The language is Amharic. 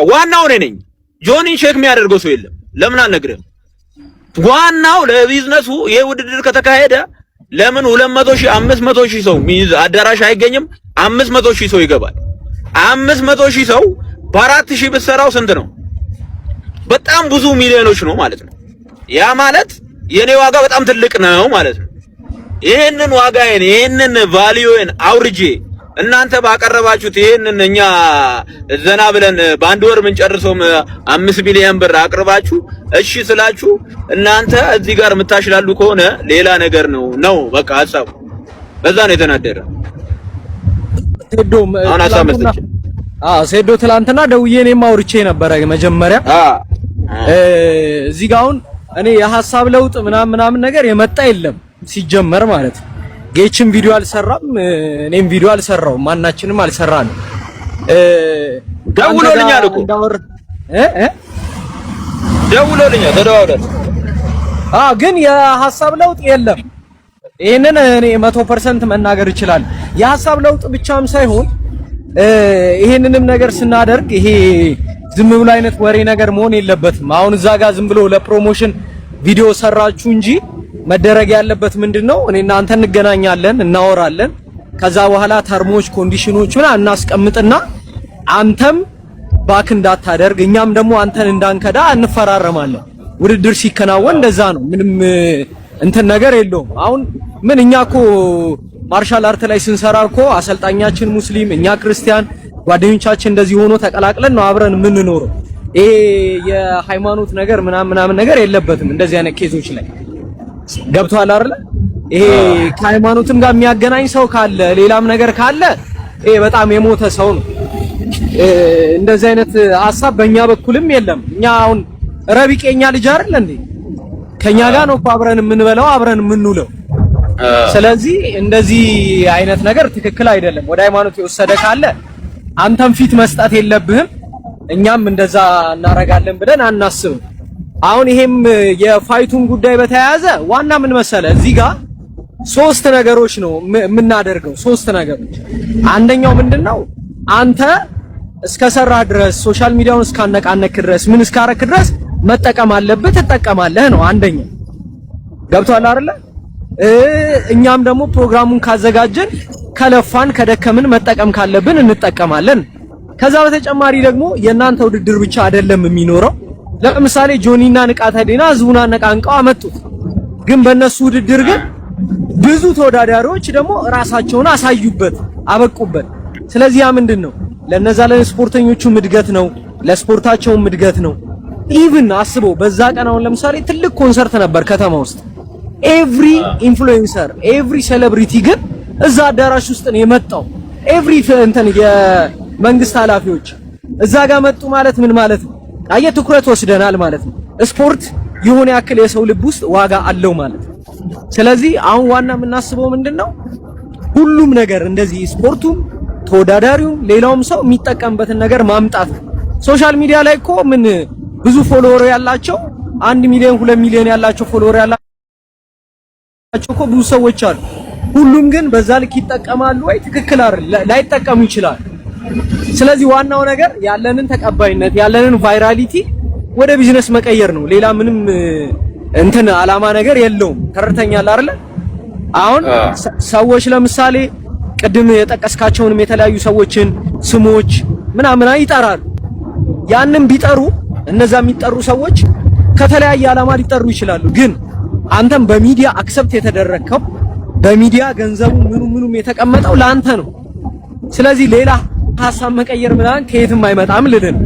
ዋናው እኔ ነኝ። ጆኒን ቼክ የሚያደርገው ሰው የለም። ለምን አልነግርህም? ዋናው ለቢዝነሱ ይሄ ውድድር ከተካሄደ ለምን 200 ሺህ 500 ሺህ ሰው አዳራሽ አይገኝም? 500 ሺህ ሰው ይገባል። 500 ሺህ ሰው በ4000 ብትሰራው ስንት ነው? በጣም ብዙ ሚሊዮኖች ነው ማለት ነው። ያ ማለት የኔ ዋጋ በጣም ትልቅ ነው ማለት ነው። ይሄንን ዋጋዬን ይሄንን ቫልዩን አውርጄ እናንተ ባቀረባችሁት ይሄንን እኛ ዘና ብለን በአንድ ወር ምን ጨርሰው 5 ቢሊዮን ብር አቅርባችሁ እሺ ስላችሁ እናንተ እዚህ ጋር የምታሽላሉ ከሆነ ሌላ ነገር ነው በቃ ሐሳቡ በዛ ነው የተናደረ። ሴዶ ትላንትና ደውዬ እኔም አውርቼ ነበረ መጀመሪያ እዚህ ጋር አሁን እኔ የሐሳብ ለውጥ ምናምን ነገር የመጣ የለም ሲጀመር ማለት ነው። ጌችም ቪዲዮ አልሰራም፣ እኔም ቪዲዮ አልሰራውም፣ ማናችንም አልሰራንም። ደውሎልኛል እኮ ደውሎልኛል፣ ተደዋውለን። ግን የሐሳብ ለውጥ የለም። ይሄንን እኔ 100% መናገር ይችላል። የሐሳብ ለውጥ ብቻም ሳይሆን ይሄንንም ነገር ስናደርግ ይሄ ዝም ብሎ አይነት ወሬ ነገር መሆን የለበትም። አሁን እዛ ጋር ዝም ብሎ ለፕሮሞሽን ቪዲዮ ሰራችሁ እንጂ መደረግ ያለበት ምንድነው? እኔ እናንተ እንገናኛለን፣ እናወራለን። ከዛ በኋላ ተርሞች ኮንዲሽኖች ምናምን እናስቀምጥና አንተም ባክ እንዳታደርግ እኛም ደግሞ አንተን እንዳንከዳ እንፈራረማለን። ውድድር ሲከናወን እንደዛ ነው። ምንም እንትን ነገር የለውም። አሁን ምን እኛ እኮ ማርሻል አርት ላይ ስንሰራ እኮ አሰልጣኛችን ሙስሊም፣ እኛ ክርስቲያን፣ ጓደኞቻችን እንደዚህ ሆኖ ተቀላቅለን ነው አብረን የምንኖረው። ይሄ የሃይማኖት ነገር ምናምን ነገር የለበትም እንደዚህ አይነት ኬዞች ላይ ገብቷል አይደል? ይሄ ከሃይማኖትም ጋር የሚያገናኝ ሰው ካለ ሌላም ነገር ካለ ይሄ በጣም የሞተ ሰው ነው። እንደዚህ አይነት ሐሳብ በእኛ በኩልም የለም። እኛ አሁን ረቢቄኛ ልጅ አይደል እንዴ? ከኛ ጋር ነው እኮ አብረን የምንበላው አብረን የምንውለው። ስለዚህ እንደዚህ አይነት ነገር ትክክል አይደለም። ወደ ሃይማኖት የወሰደ ካለ አንተም ፊት መስጠት የለብህም። እኛም እንደዛ እናረጋለን ብለን አናስብም። አሁን ይሄም የፋይቱን ጉዳይ በተያያዘ ዋና ምን መሰለ እዚህ ጋር 3 ነገሮች ነው የምናደርገው። 3 ነገሮች። አንደኛው ምንድነው? አንተ እስከሰራህ ድረስ ሶሻል ሚዲያውን እስካነቃነክ ድረስ ምን እስካረክ ድረስ መጠቀም አለብህ፣ ትጠቀማለህ ነው አንደኛው። ገብቷል አይደለ? እኛም ደግሞ ፕሮግራሙን ካዘጋጀን ከለፋን ከደከምን መጠቀም ካለብን እንጠቀማለን። ከዛ በተጨማሪ ደግሞ የእናንተ ውድድር ብቻ አይደለም የሚኖረው። ለምሳሌ ጆኒና ንቃተ ህሊና ህዝቡን አነቃንቀው አመጡት። ግን በእነሱ ውድድር ግን ብዙ ተወዳዳሪዎች ደግሞ ራሳቸውን አሳዩበት፣ አበቁበት። ስለዚህ ያ ምንድነው? ለነዛ ለስፖርተኞቹም እድገት ነው፣ ለስፖርታቸውም እድገት ነው። ኢቭን አስበው በዛ ቀን አሁን ለምሳሌ ትልቅ ኮንሰርት ነበር ከተማ ውስጥ። ኤቭሪ ኢንፍሉዌንሰር ኤቭሪ ሴሌብሪቲ ግን እዛ አዳራሽ ውስጥ ነው የመጣው። ኤቭሪ እንትን የመንግስት ኃላፊዎች እዛ ጋር መጡ ማለት ምን ማለት ነው? አየ ትኩረት ወስደናል ማለት ነው። ስፖርት የሆነ ያክል የሰው ልብ ውስጥ ዋጋ አለው ማለት ነው። ስለዚህ አሁን ዋና የምናስበው ምንድነው? ሁሉም ነገር እንደዚህ ስፖርቱም ተወዳዳሪውም ሌላውም ሰው የሚጠቀምበትን ነገር ማምጣት ነው። ሶሻል ሚዲያ ላይ እኮ ምን ብዙ ፎሎወር ያላቸው 1 ሚሊዮን 2 ሚሊዮን ያላቸው ፎሎወር ያላቸው እኮ ብዙ ሰዎች አሉ። ሁሉም ግን በዛ ልክ ይጠቀማሉ ወይ? ትክክል አይደል? ላይጠቀሙ ይችላል። ስለዚህ ዋናው ነገር ያለንን ተቀባይነት ያለንን ቫይራሊቲ ወደ ቢዝነስ መቀየር ነው። ሌላ ምንም እንትን አላማ ነገር የለውም። ተረድተኛል አይደል? አሁን ሰዎች ለምሳሌ ቅድም የጠቀስካቸውንም የተለያዩ ሰዎችን ስሞች ምናምን ይጠራሉ። ያንን ቢጠሩ እነዛ የሚጠሩ ሰዎች ከተለያየ አላማ ሊጠሩ ይችላሉ። ግን አንተም በሚዲያ አክሰፕት የተደረከው በሚዲያ ገንዘቡ ምኑም የተቀመጠው ለአንተ ነው። ስለዚህ ሌላ ሐሳብ መቀየር ምናምን ከየትም አይመጣም ልልን